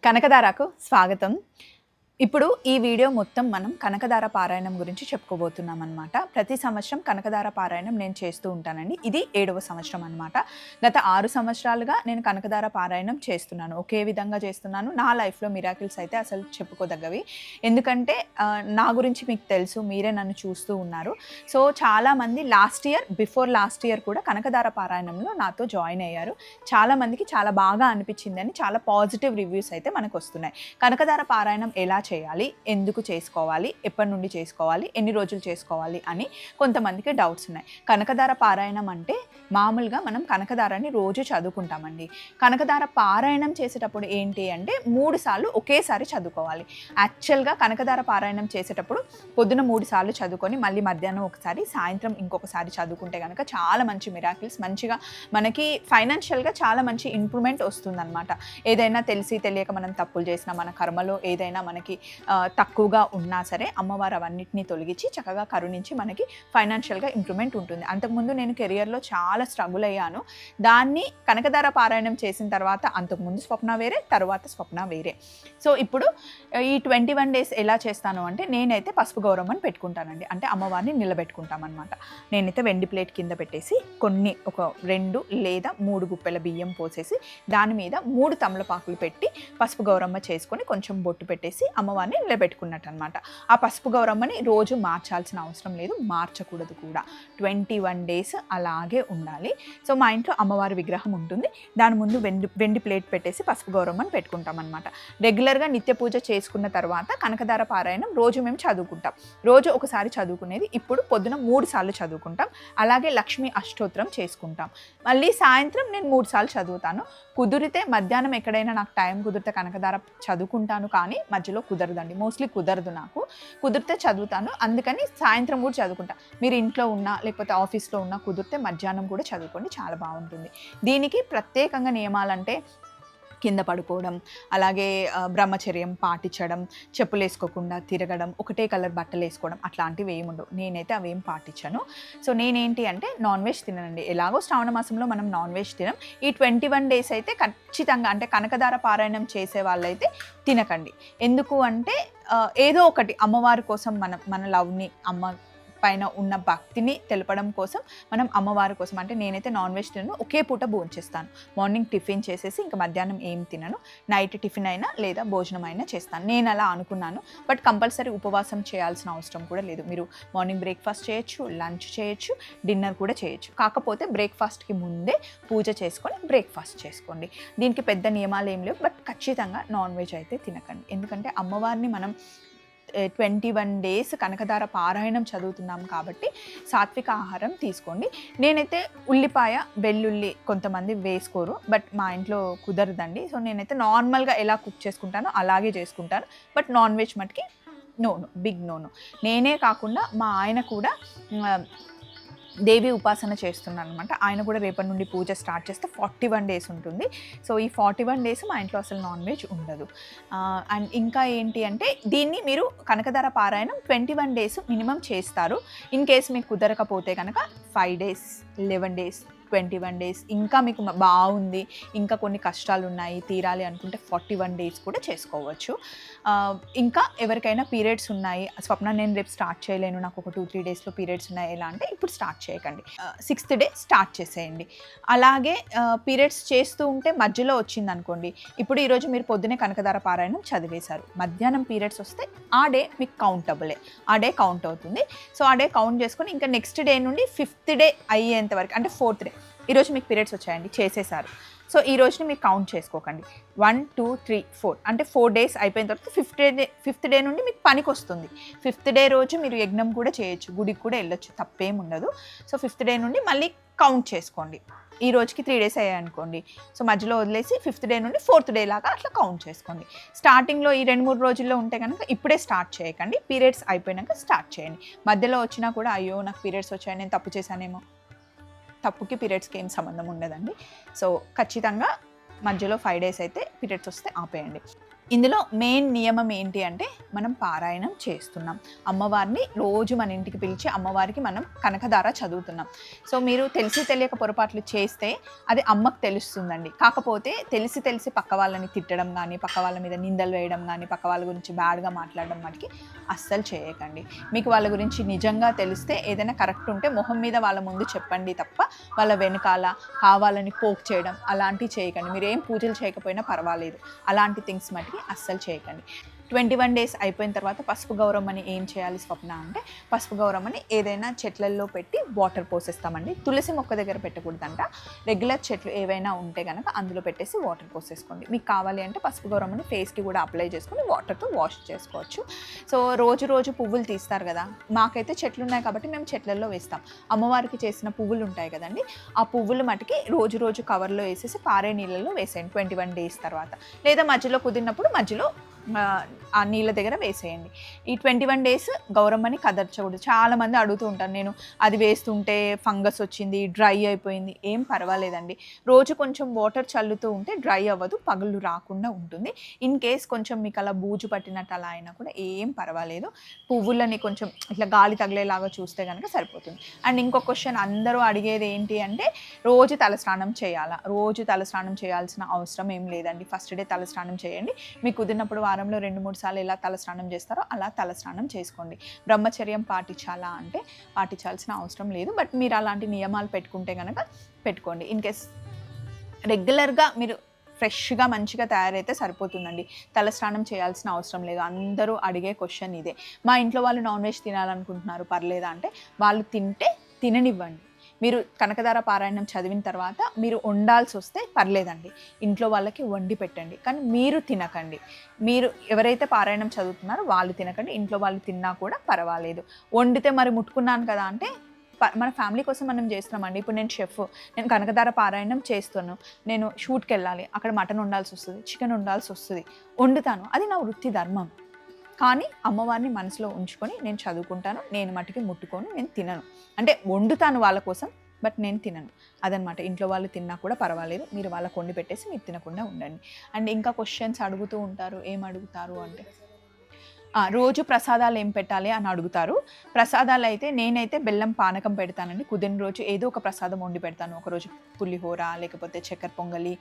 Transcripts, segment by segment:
కనకదారకు స్వాగతం. ఇప్పుడు ఈ వీడియో మొత్తం మనం కనకదార పారాయణం గురించి చెప్పుకోబోతున్నాం అన్నమాట. ప్రతి సంవత్సరం కనకదార పారాయణం నేను చేస్తూ ఉంటానండి. ఇది 7వ సంవత్సరం అన్నమాట. గత 6 సంవత్సరాలుగా నేను కనకదార పారాయణం చేస్తున్నాను. ఒకే విధంగా చేస్తున్నాను. నా లైఫ్‌లో మిరాకిల్స్ అయితే అసలు చెప్పుకోదగ్గవి. ఎందుకంటే నా గురించి మీకు తెలుసు. మీరే నన్ను చూస్తూ ఉన్నారు. సో చాలామంది బిఫోర్ లాస్ట్ ఇయర్ కూడా కనకదార పారాయణంలో నాతో జాయిన్ అయ్యారు. చాలామందికి చాలా బాగా అనిపించిందని చాలా పాజిటివ్ రివ్యూస్ అయితే మనకు వస్తున్నాయి. కనకదార పారాయణం ఎలా చేయాలి, ఎందుకు చేసుకోవాలి, ఎప్పటి నుండి చేసుకోవాలి, ఎన్ని రోజులు చేసుకోవాలి అని కొంతమందికి డౌట్స్ ఉన్నాయి. కనకదార పారాయణం అంటే మామూలుగా మనం కనకదారాన్ని రోజు చదువుకుంటామండి. కనకదార పారాయణం చేసేటప్పుడు ఏంటి అంటే 3 సార్లు ఒకేసారి చదువుకోవాలి. యాక్చువల్గా కనకదార పారాయణం చేసేటప్పుడు పొద్దున 3 సార్లు చదువుకొని మళ్ళీ మధ్యాహ్నం ఒకసారి, సాయంత్రం ఇంకొకసారి చదువుకుంటే కనుక చాలా మంచి మిరాకిల్స్, మంచిగా మనకి ఫైనాన్షియల్గా చాలా మంచి ఇంప్రూవ్మెంట్ వస్తుందన్నమాట. ఏదైనా తెలిసి తెలియక మనం తప్పులు చేసినా, మన కర్మలో ఏదైనా మనకి తక్కువగా ఉన్నా సరే అమ్మవారు అవన్నిటిని తొలగించి చక్కగా కరుణించి మనకి ఫైనాన్షియల్గా ఇంప్రూవ్మెంట్ ఉంటుంది. అంతకుముందు నేను కెరియర్లో చాలా స్ట్రగుల్ అయ్యాను. దాన్ని కనకదార పారాయణం చేసిన తర్వాత అంతకుముందు స్వప్న వేరే, తర్వాత స్వప్న వేరే. సో ఇప్పుడు ఈ 21 డేస్ ఎలా చేస్తాను అంటే నేనైతే పసుపు గౌరమ్మని పెట్టుకుంటానండి. అంటే అమ్మవారిని నిలబెట్టుకుంటామన్నమాట. నేనైతే వెండి ప్లేట్ కింద పెట్టేసి ఒక 2 లేదా 3 గుప్పెల బియ్యం పోసేసి దాని మీద 3 తమలపాకులు పెట్టి పసుపు గౌరమ్మ చేసుకొని కొంచెం బొట్టు పెట్టేసి అమ్మవారిని నిలబెట్టుకున్నట్టు అనమాట. ఆ పసుపు గౌరమ్మని రోజు మార్చాల్సిన అవసరం లేదు, మార్చకూడదు కూడా. 21 డేస్ అలాగే ఉండాలి. సో మా ఇంట్లో అమ్మవారి విగ్రహం ఉంటుంది. దాని ముందు వెండి ప్లేట్ పెట్టేసి పసుపు గౌరమ్మని పెట్టుకుంటాం అనమాట. రెగ్యులర్గా నిత్య పూజ చేసుకున్న తర్వాత కనకదార పారాయణం రోజు మేము చదువుకుంటాం. రోజు ఒకసారి చదువుకునేది ఇప్పుడు పొద్దున 3 సార్లు చదువుకుంటాం. అలాగే లక్ష్మీ అష్టోత్తరం చేసుకుంటాం. మళ్ళీ సాయంత్రం నేను 3 సార్లు చదువుతాను. కుదిరితే మధ్యాహ్నం ఎక్కడైనా నాకు టైం కుదిరితే కనకదార చదువుకుంటాను, కానీ మధ్యలో కుదరదండి. మోస్ట్లీ కుదరదు, నాకు కుదిరితే చదువుతాను. అందుకని సాయంత్రం కూడా చదువుకుంటా. మీరు ఇంట్లో ఉన్నా లేకపోతే ఆఫీస్లో ఉన్నా కుదిరితే మధ్యాహ్నం కూడా చదువుకోండి, చాలా బాగుంటుంది. దీనికి ప్రత్యేకంగా నియమాలంటే కింద పడుకోవడం, అలాగే బ్రహ్మచర్యం పాటించడం, చెప్పులు వేసుకోకుండా తిరగడం, ఒకటే కలర్ బట్టలు వేసుకోవడం, అట్లాంటివి ఏమి ఉండవు. నేనైతే అవేం పాటించాను. సో నేనేంటి అంటే నాన్ వెజ్ తిననండి. ఎలాగో శ్రావణ మాసంలో మనం నాన్ వెజ్ తినం. ఈ 21 డేస్ అయితే ఖచ్చితంగా, అంటే కనకదార పారాయణం చేసే వాళ్ళైతే తినకండి. ఎందుకు అంటే ఏదో ఒకటి అమ్మవారి కోసం మన లవ్ని, అమ్మ పైన ఉన్న భక్తిని తెలపడం కోసం మనం అమ్మవారి కోసం, అంటే నేనైతే నాన్ వెజ్ తినను. ఒకే పూట భోంచేస్తాను. మార్నింగ్ టిఫిన్ చేసేసి ఇంకా మధ్యాహ్నం ఏం తినను. నైట్ టిఫిన్ అయినా లేదా భోజనం అయినా చేస్తాను. నేను అలా అనుకున్నాను. బట్ కంపల్సరీ ఉపవాసం చేయాల్సిన అవసరం కూడా లేదు. మీరు మార్నింగ్ బ్రేక్ఫాస్ట్ చేయొచ్చు, లంచ్ చేయొచ్చు, డిన్నర్ కూడా చేయొచ్చు. కాకపోతే బ్రేక్ఫాస్ట్కి ముందే పూజ చేసుకొని బ్రేక్ఫాస్ట్ చేసుకోండి. దీనికి పెద్ద నియమాలు ఏం లేవు. బట్ ఖచ్చితంగా నాన్ వెజ్ అయితే తినకండి. ఎందుకంటే అమ్మవారిని మనం 21 డేస్ కనకదార పారాయణం చదువుతున్నాం కాబట్టి సాత్విక ఆహారం తీసుకోండి. నేనైతే ఉల్లిపాయ, వెల్లుల్లి కొంతమంది వేసుకోరు, బట్ మా ఇంట్లో కుదరదండి. సో నేనైతే నార్మల్గా ఎలా కుక్ చేసుకుంటానో అలాగే చేసుకుంటాను. బట్ నాన్ వెజ్ మటుకి నో, బిగ్ నో. నేనే కాకుండా మా ఆయన కూడా దేవి ఉపాసన చేస్తున్నాను అనమాట. ఆయన కూడా రేపటి నుండి పూజ స్టార్ట్ చేస్తే 41 డేస్ ఉంటుంది. సో ఈ 41 డేస్ మా ఇంట్లో అసలు నాన్ వెజ్ ఉండదు. అండ్ ఇంకా ఏంటి అంటే దీన్ని మీరు కనకదార పారాయణం 21 డేస్ మినిమం చేస్తారు. ఇన్ కేస్ మీకు కుదరకపోతే కనుక 5 డేస్, 11 డేస్, 21 డేస్, ఇంకా మీకు బాగుంది, ఇంకా కొన్ని కష్టాలు ఉన్నాయి తీరాలి అనుకుంటే 41 డేస్ కూడా చేసుకోవచ్చు. ఇంకా ఎవరికైనా పీరియడ్స్ ఉన్నాయి, స్వప్న నేను రేపు స్టార్ట్ చేయలేను, నాకు ఒక 2-3 డేస్లో పీరియడ్స్ ఉన్నాయి, ఎలా అంటే ఇప్పుడు స్టార్ట్ చేయకండి. 6th డే స్టార్ట్ చేసేయండి. అలాగే పీరియడ్స్ చేస్తూ ఉంటే మధ్యలో వచ్చింది అనుకోండి, ఇప్పుడు ఈరోజు మీరు పొద్దునే కనకదార పారాయణం చదివేశారు, మధ్యాహ్నం పీరియడ్స్ వస్తే ఆ డే మీకు కౌంటబులే, ఆ డే కౌంట్ అవుతుంది. సో ఆ డే కౌంట్ చేసుకొని ఇంకా నెక్స్ట్ డే నుండి 5th డే అయ్యేంత వరకు, అంటే 4th డే, ఈరోజు మీకు పీరియడ్స్ వచ్చాయండి, చేసేసారు. సో ఈ రోజుని మీరు కౌంట్ చేసుకోకండి. 1, 2, 3, 4 అంటే 4 డేస్ అయిపోయిన తర్వాత 5th డే నుండి మీకు పనికి వస్తుంది. 5th డే రోజు మీరు యజ్ఞం కూడా చేయొచ్చు, గుడికి కూడా వెళ్ళొచ్చు, తప్పేం ఉండదు. సో 5th డే నుండి మళ్ళీ కౌంట్ చేసుకోండి. ఈ రోజుకి 3 డేస్ అయ్యాయి అనుకోండి, సో మధ్యలో వదిలేసి 5th డే నుండి 4th డే లాగా అట్లా కౌంట్ చేసుకోండి. స్టార్టింగ్లో ఈ 2-3 రోజుల్లో ఉంటే కనుక ఇప్పుడే స్టార్ట్ చేయకండి, పీరియడ్స్ అయిపోయాక స్టార్ట్ చేయండి. మధ్యలో వచ్చినా కూడా అయ్యో నాకు పీరియడ్స్ వచ్చాయి, నేను తప్పు చేశానేమో, తప్పుకి పీరియడ్స్కి ఏం సంబంధం ఉండదండి. సో ఖచ్చితంగా మధ్యలో 5 డేస్ అయితే పీరియడ్స్ వస్తే ఆపేయండి. ఇందులో మెయిన్ నియమం ఏంటి అంటే మనం పారాయణం చేస్తున్నాం, అమ్మవారిని రోజు మన ఇంటికి పిలిచి అమ్మవారికి మనం కనకధార చదువుతున్నాం. సో మీరు తెలిసి తెలియక పొరపాట్లు చేస్తే అది అమ్మకు తెలుస్తుందండి. కాకపోతే తెలిసి పక్క వాళ్ళని తిట్టడం కానీ, పక్క వాళ్ళ మీద నిందలు వేయడం కానీ, పక్క వాళ్ళ గురించి బ్యాడ్గా మాట్లాడడం వాటికి అస్సలు చేయకండి. మీకు వాళ్ళ గురించి నిజంగా తెలిస్తే ఏదైనా కరెక్ట్ ఉంటే మొహం మీద వాళ్ళ ముందు చెప్పండి తప్ప వాళ్ళ వెనకాల కావాలని పోక్ చేయడం అలాంటివి చేయకండి. మీరు ఏం పూజలు చేయకపోయినా పర్వాలేదు, అలాంటి థింగ్స్ మటుకి అస్సలు చేయకండి. 21 డేస్ అయిపోయిన తర్వాత పసుపు గౌరమ్మని ఏం చేయాలి స్వప్న అంటే, పసుపు గౌరమ్మని ఏదైనా చెట్లల్లో పెట్టి వాటర్ పోసేస్తామండి. తులసి మొక్క దగ్గర పెట్టకూడదంట, రెగ్యులర్ చెట్లు ఏవైనా ఉంటే కనుక అందులో పెట్టేసి వాటర్ పోసేసుకోండి. మీకు కావాలి అంటే పసుపు గౌరమ్మని ఫేస్కి కూడా అప్లై చేసుకొని వాటర్తో వాష్ చేసుకోవచ్చు. సో రోజు పువ్వులు తీస్తారు కదా, మాకైతే చెట్లు ఉన్నాయి కాబట్టి మేము చెట్లల్లో వేస్తాం. అమ్మవారికి చేసిన పువ్వులు ఉంటాయి కదండి, ఆ పువ్వులు మటుకి రోజు కవర్లో వేసేసి పారే నీళ్ళలో వేసేయండి 21 డేస్ తర్వాత. లేదా మధ్యలో కుదిరినప్పుడు మధ్యలో ఆ నీళ్ళ దగ్గర వేసేయండి. ఈ 21 డేస్ గౌరమ్మని కదర్చకూడదు. చాలామంది అడుగుతూ ఉంటారు, నేను అది వేస్తుంటే ఫంగస్ వచ్చింది, డ్రై అయిపోయింది. ఏం పర్వాలేదండి, రోజు కొంచెం వాటర్ చల్లుతూ ఉంటే డ్రై అవ్వదు, పగుళ్ళు రాకుండా ఉంటుంది. ఇన్ కేస్ కొంచెం మీకు అలా బూజు పట్టినట్టు అలా అయినా కూడా ఏం పర్వాలేదు, పువ్వులని కొంచెం ఇట్లా గాలి తగిలేలాగా చూస్తే కనుక సరిపోతుంది. అండ్ ఇంకో క్వశ్చన్ అందరూ అడిగేది ఏంటి అంటే, రోజు తలస్నానం చేయాలా? రోజు తలస్నానం చేయాల్సిన అవసరం ఏం లేదండి. ఫస్ట్ డే తలస్నానం చేయండి, మీకు కుదిరినప్పుడు వారంలో 2-3 సార్లు ఎలా తలస్నానం చేస్తారో అలా తలస్నానం చేసుకోండి. బ్రహ్మచర్యం పాటించాలా అంటే పాటించాల్సిన అవసరం లేదు, బట్ మీరు అలాంటి నియమాలు పెట్టుకుంటే కనుక పెట్టుకోండి. ఇన్ కేస్ రెగ్యులర్గా మీరు ఫ్రెష్గా మంచిగా తయారైతే సరిపోతుందండి, తలస్నానం చేయాల్సిన అవసరం లేదు. అందరూ అడిగే క్వశ్చన్ ఇదే. మా ఇంట్లో వాళ్ళు నాన్ వెజ్ తినాలనుకుంటున్నారు, పర్లేదా అంటే, వాళ్ళు తింటే తిననివ్వండి. మీరు కనకధార పారాయణం చదివిన తర్వాత మీరు వండాల్సి వస్తే పర్లేదండి, ఇంట్లో వాళ్ళకి వండి పెట్టండి, కానీ మీరు తినకండి. మీరు ఎవరైతే పారాయణం చదువుతున్నారో వాళ్ళు తినకండి, ఇంట్లో వాళ్ళు తిన్నా కూడా పర్వాలేదు. వండితే మరి ముట్టుకున్నాను కదా అంటే, మన ఫ్యామిలీ కోసం మనం చేస్తున్నామండి. ఇప్పుడు నేను షెఫ్, నేను కనకధార పారాయణం చేస్తాను, నేను షూట్కి వెళ్ళాలి, అక్కడ మటన్ వండాల్సి వస్తుంది, చికెన్ వండాల్సి వస్తుంది, వండుతాను, అది నా వృత్తి ధర్మం. కానీ అమ్మవారిని మనసులో ఉంచుకొని నేను చదువుకుంటాను, నేను మటుకి ముట్టుకొని నేను తినను. అంటే వండుతాను వాళ్ళ కోసం, బట్ నేను తినను అదనమాట. ఇంట్లో వాళ్ళు తిన్నా కూడా పర్వాలేదు, మీరు వాళ్ళకు వండి పెట్టేసి మీరు తినకుండా ఉండండి. అండ్ ఇంకా క్వశ్చన్స్ అడుగుతూ ఉంటారు, ఏం అడుగుతారు అంటే, రోజు ప్రసాదాలు ఏం పెట్టాలి అని అడుగుతారు. ప్రసాదాలు అయితే నేనైతే బెల్లం పానకం పెడతానండి. కుదిరిన రోజు ఏదో ఒక ప్రసాదం వండి పెడతాను. ఒకరోజు పులిహోర, లేకపోతే చక్కెర పొంగలి,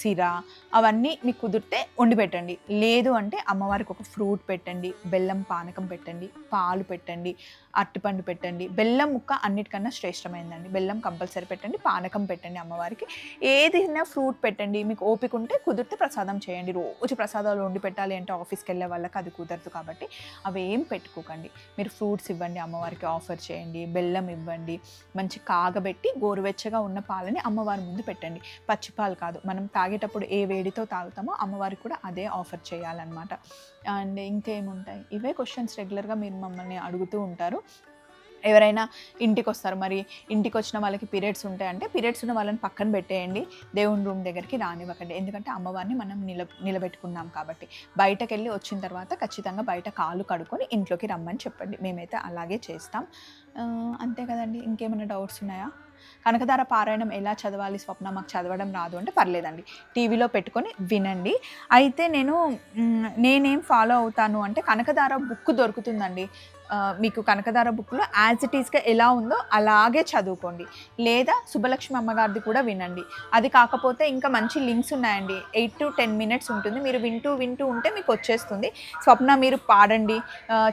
సిరా, అవన్నీ మీకు కుదిరితే వండి పెట్టండి. లేదు అంటే అమ్మవారికి ఒక ఫ్రూట్ పెట్టండి, బెల్లం పానకం పెట్టండి, పాలు పెట్టండి, అరటిపండు పెట్టండి. బెల్లం ముక్క అన్నిటికన్నా శ్రేష్టమైందండి. బెల్లం కంపల్సరీ పెట్టండి, పానకం పెట్టండి అమ్మవారికి. ఏదైనా ఫ్రూట్ పెట్టండి, మీకు ఓపిక ఉంటే కుదిరితే ప్రసాదం చేయండి. రోజు ప్రసాదాలు వండి పెట్టాలి అంటే ఆఫీస్కి వెళ్ళే వాళ్ళకి అది కుదరదు కాబట్టి అవి ఏం పెట్టుకోకండి. మీరు ఫ్రూట్స్ ఇవ్వండి, అమ్మవారికి ఆఫర్ చేయండి, బెల్లం ఇవ్వండి, మంచి కాగబెట్టి గోరువెచ్చగా ఉన్న పాలని అమ్మవారి ముందు పెట్టండి. పచ్చిపాలు కాదు, మనం తాగేటప్పుడు ఏ వేడితో తాగుతామో అమ్మవారికి కూడా అదే ఆఫర్ చేయాలన్నమాట. అండ్ ఇంకేముంటాయి, ఇవే క్వశ్చన్స్ రెగ్యులర్గా మీరు మమ్మల్ని అడుగుతూ ఉంటారు. ఎవరైనా ఇంటికి వస్తారు, మరి ఇంటికి వచ్చిన వాళ్ళకి పీరియడ్స్ ఉంటాయంటే పీరియడ్స్ ఉన్న వాళ్ళని పక్కన పెట్టేయండి, దేవుని రూమ్ దగ్గరికి రానివ్వకండి. ఎందుకంటే అమ్మవారిని మనం నిలబెట్టుకున్నాం కాబట్టి. బయటకు వెళ్ళి వచ్చిన తర్వాత ఖచ్చితంగా బయట కాళ్ళు కడుక్కొని ఇంట్లోకి రమ్మని చెప్పండి. మేమైతే అలాగే చేస్తాం. అంతే కదండి, ఇంకేమైనా డౌట్స్ ఉన్నాయా? కనకధార పారాయణం ఎలా చదవాలి స్వప్న, మాకు చదవడం రాదు అంటే పర్లేదండి, టీవీలో పెట్టుకొని వినండి. అయితే నేనేం ఫాలో అవుతాను అంటే, కనకధార బుక్ దొరుకుతుందండి, మీకు కనకధార బుక్లో యాజ్ ఇట్ ఈస్గా ఎలా ఉందో అలాగే చదువుకోండి. లేదా సుబ్బలక్ష్మి అమ్మగారిది కూడా వినండి. అది కాకపోతే ఇంకా మంచి లింక్స్ ఉన్నాయండి, 8 to 10 minutes ఉంటుంది, మీరు వింటూ ఉంటే మీకు వచ్చేస్తుంది. స్వప్న మీరు పాడండి,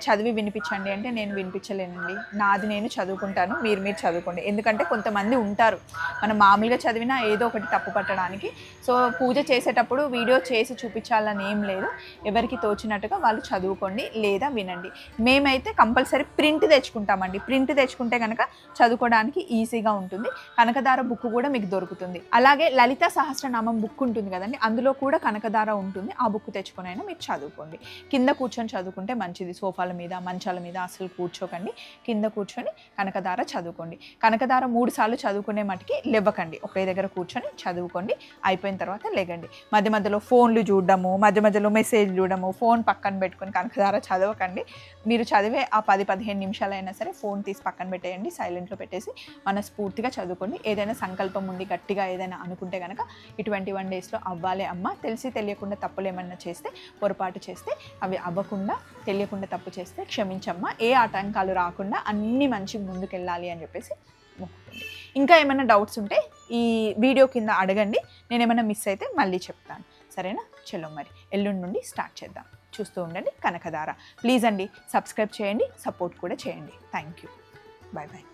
చదివి వినిపించండి అంటే నేను వినిపించలేనండి, నాది నేను చదువుకుంటాను, మీరు చదువుకోండి. ఎందుకంటే కొంతమంది ఉంటారు, మనం మామూలుగా చదివినా ఏదో ఒకటి తప్పు పట్టడానికి. సో పూజ చేసేటప్పుడు వీడియో చేసి చూపించాలని ఏం లేదు, ఎవరికి తోచినట్టుగా వాళ్ళు చదువుకోండి లేదా వినండి. మేమైతే కంపల్సరీ ప్రింట్ తెచ్చుకుంటామండి. ప్రింట్ తెచ్చుకుంటే కనుక చదువుకోవడానికి ఈజీగా ఉంటుంది. కనకధార బుక్ కూడా మీకు దొరుకుతుంది. అలాగే లలిత సహస్రనామం బుక్ ఉంటుంది కదండి, అందులో కూడా కనకధార ఉంటుంది. ఆ బుక్ తెచ్చుకునైనా మీరు చదువుకోండి. కింద కూర్చొని చదువుకుంటే మంచిది, సోఫాల మీద మంచాల మీద అసలు కూర్చోకండి, కింద కూర్చొని కనకధార చదువుకోండి. కనకధార 3 సార్లు చదువుకునే మటుకి లేవకండి, ఒకే దగ్గర కూర్చొని చదువుకోండి. అయిపోయిన తర్వాత లేగండి. మధ్యలో ఫోన్లు చూడడము, మధ్యలో మెసేజ్ చూడడము, ఫోన్ పక్కన పెట్టుకొని కనకధార చదవకండి. మీరు చదివే ఆ 10-15 నిమిషాలైనా సరే ఫోన్ తీసి పక్కన పెట్టేయండి, సైలెంట్లో పెట్టేసి మనస్ఫూర్తిగా చదువుకోండి. ఏదైనా సంకల్పం ఉండి గట్టిగా ఏదైనా అనుకుంటే కనుక ఈ 21 డేస్లో అవ్వాలి అమ్మ. తెలిసి తెలియకుండా తప్పులు ఏమన్నా చేస్తే, పొరపాటు చేస్తే అవి అవ్వకుండా, తెలియకుండా తప్పు చేస్తే క్షమించమ్మా, ఏ ఆటంకాలు రాకుండా అన్నీ మంచి ముందుకెళ్ళాలి అని చెప్పేసి మొక్కుకోండి. ఇంకా ఏమైనా డౌట్స్ ఉంటే ఈ వీడియో కింద అడగండి, నేను ఏమైనా మిస్ అయితే మళ్ళీ చెప్తాను. సరేనా? చలో మరి ఎల్లుండి నుండి స్టార్ట్ చేద్దాం. చూస్తూ ఉండండి కనకధార. ప్లీజ్ అండి సబ్స్క్రైబ్ చేయండి, సపోర్ట్ కూడా చేయండి. Thank you. Bye bye.